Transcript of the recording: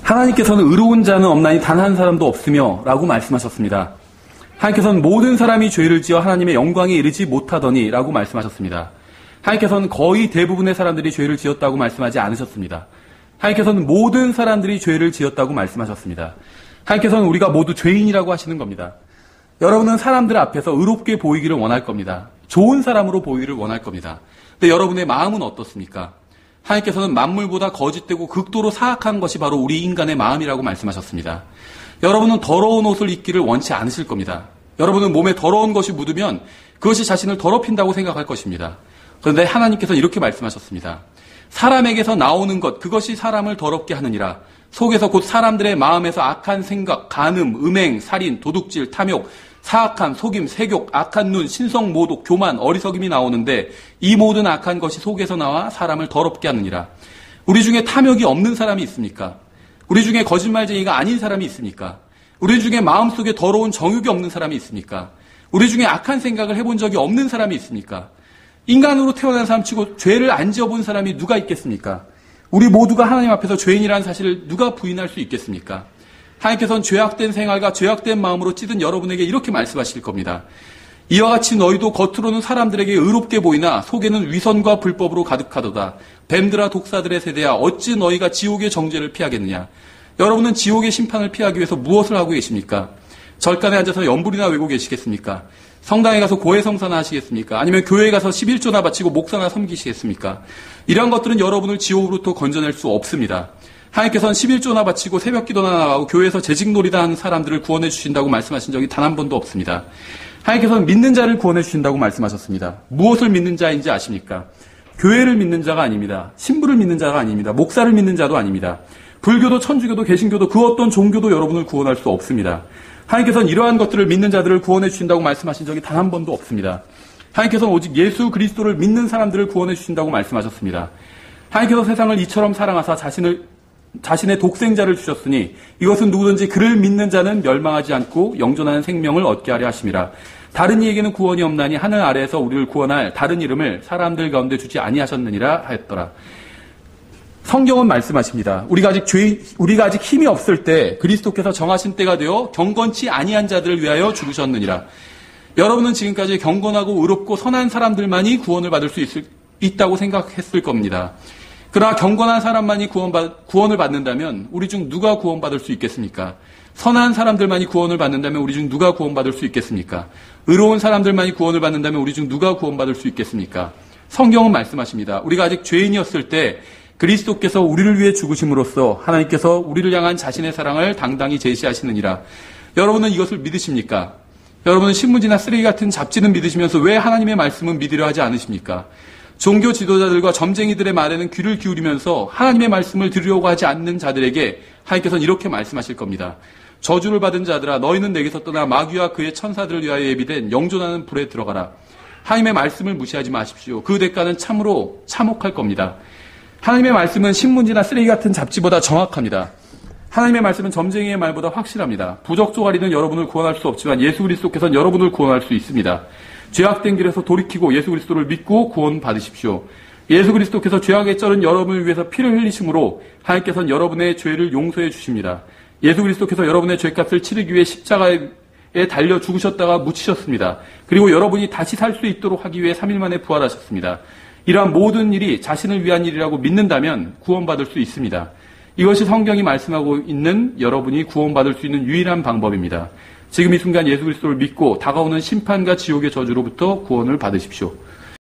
하나님께서는 의로운 자는 없나니 단 한 사람도 없으며 라고 말씀하셨습니다. 하나님께서는 모든 사람이 죄를 지어 하나님의 영광에 이르지 못하더니 라고 말씀하셨습니다. 하나님께서는 거의 대부분의 사람들이 죄를 지었다고 말씀하지 않으셨습니다. 하나님께서는 모든 사람들이 죄를 지었다고 말씀하셨습니다. 하나님께서는 우리가 모두 죄인이라고 하시는 겁니다. 여러분은 사람들 앞에서 의롭게 보이기를 원할 겁니다. 좋은 사람으로 보이기를 원할 겁니다. 근데 여러분의 마음은 어떻습니까? 하나님께서는 만물보다 거짓되고 극도로 사악한 것이 바로 우리 인간의 마음이라고 말씀하셨습니다. 여러분은 더러운 옷을 입기를 원치 않으실 겁니다. 여러분은 몸에 더러운 것이 묻으면 그것이 자신을 더럽힌다고 생각할 것입니다. 그런데 하나님께서는 이렇게 말씀하셨습니다. 사람에게서 나오는 것, 그것이 사람을 더럽게 하느니라. 속에서 곧 사람들의 마음에서 악한 생각, 간음, 음행, 살인, 도둑질, 탐욕, 사악한 속임, 세욕, 악한 눈, 신성, 모독, 교만, 어리석임이 나오는데 이 모든 악한 것이 속에서 나와 사람을 더럽게 하느니라. 우리 중에 탐욕이 없는 사람이 있습니까? 우리 중에 거짓말쟁이가 아닌 사람이 있습니까? 우리 중에 마음속에 더러운 정욕이 없는 사람이 있습니까? 우리 중에 악한 생각을 해본 적이 없는 사람이 있습니까? 인간으로 태어난 사람 치고 죄를 안 지어본 사람이 누가 있겠습니까? 우리 모두가 하나님 앞에서 죄인이라는 사실을 누가 부인할 수 있겠습니까? 하나님께서는 죄악된 생활과 죄악된 마음으로 찌든 여러분에게 이렇게 말씀하실 겁니다. 이와 같이 너희도 겉으로는 사람들에게 의롭게 보이나 속에는 위선과 불법으로 가득하도다. 뱀들아 독사들의 세대야 어찌 너희가 지옥의 정죄를 피하겠느냐. 여러분은 지옥의 심판을 피하기 위해서 무엇을 하고 계십니까? 절간에 앉아서 연불이나 외고 계시겠습니까? 성당에 가서 고해성사나 하시겠습니까? 아니면 교회에 가서 11조나 바치고 목사나 섬기시겠습니까? 이런 것들은 여러분을 지옥으로부터 건져낼 수 없습니다. 하나님께서는 11조나 바치고 새벽기도나 나가고 교회에서 재직놀이다 하는 사람들을 구원해 주신다고 말씀하신 적이 단 한 번도 없습니다. 하나님께서는 믿는 자를 구원해 주신다고 말씀하셨습니다. 무엇을 믿는 자인지 아십니까? 교회를 믿는 자가 아닙니다. 신부를 믿는 자가 아닙니다. 목사를 믿는 자도 아닙니다. 불교도 천주교도 개신교도 그 어떤 종교도 여러분을 구원할 수 없습니다. 하나님께서는 이러한 것들을 믿는 자들을 구원해 주신다고 말씀하신 적이 단 한 번도 없습니다. 하나님께서는 오직 예수 그리스도를 믿는 사람들을 구원해 주신다고 말씀하셨습니다. 하나님께서 세상을 이처럼 사랑하사 자신의 독생자를 주셨으니 이것은 누구든지 그를 믿는 자는 멸망하지 않고 영존하는 생명을 얻게 하려 하심이라. 다른 이에게는 구원이 없나니 하늘 아래에서 우리를 구원할 다른 이름을 사람들 가운데 주지 아니하셨느니라 하였더라. 성경은 말씀하십니다. 우리가 아직 힘이 없을 때 그리스도께서 정하신 때가 되어 경건치 아니한 자들을 위하여 죽으셨느니라. 여러분은 지금까지 경건하고 의롭고 선한 사람들만이 구원을 받을 수 있다고 생각했을 겁니다. 그러나 경건한 사람만이 구원을 받는다면 우리 중 누가 구원받을 수 있겠습니까? 선한 사람들만이 구원을 받는다면 우리 중 누가 구원받을 수 있겠습니까? 의로운 사람들만이 구원을 받는다면 우리 중 누가 구원받을 수 있겠습니까? 성경은 말씀하십니다. 우리가 아직 죄인이었을 때 그리스도께서 우리를 위해 죽으심으로써 하나님께서 우리를 향한 자신의 사랑을 당당히 제시하시느니라. 여러분은 이것을 믿으십니까? 여러분은 신문지나 쓰레기 같은 잡지는 믿으시면서 왜 하나님의 말씀은 믿으려 하지 않으십니까? 종교 지도자들과 점쟁이들의 말에는 귀를 기울이면서 하나님의 말씀을 들으려고 하지 않는 자들에게 하나님께서는 이렇게 말씀하실 겁니다. 저주를 받은 자들아 너희는 내게서 떠나 마귀와 그의 천사들을 위하여 예비된 영존하는 불에 들어가라. 하나님의 말씀을 무시하지 마십시오. 그 대가는 참으로 참혹할 겁니다. 하나님의 말씀은 신문지나 쓰레기 같은 잡지보다 정확합니다. 하나님의 말씀은 점쟁이의 말보다 확실합니다. 부적 조가리는 여러분을 구원할 수 없지만 예수 그리스도께서는 여러분을 구원할 수 있습니다. 죄악된 길에서 돌이키고 예수 그리스도를 믿고 구원 받으십시오. 예수 그리스도께서 죄악에 쩔은 여러분을 위해서 피를 흘리심으로 하나님께서는 여러분의 죄를 용서해 주십니다. 예수 그리스도께서 여러분의 죄값을 치르기 위해 십자가에 달려 죽으셨다가 묻히셨습니다. 그리고 여러분이 다시 살 수 있도록 하기 위해 3일 만에 부활하셨습니다. 이러한 모든 일이 자신을 위한 일이라고 믿는다면 구원받을 수 있습니다. 이것이 성경이 말씀하고 있는 여러분이 구원받을 수 있는 유일한 방법입니다. 지금 이 순간 예수 그리스도를 믿고 다가오는 심판과 지옥의 저주로부터 구원을 받으십시오.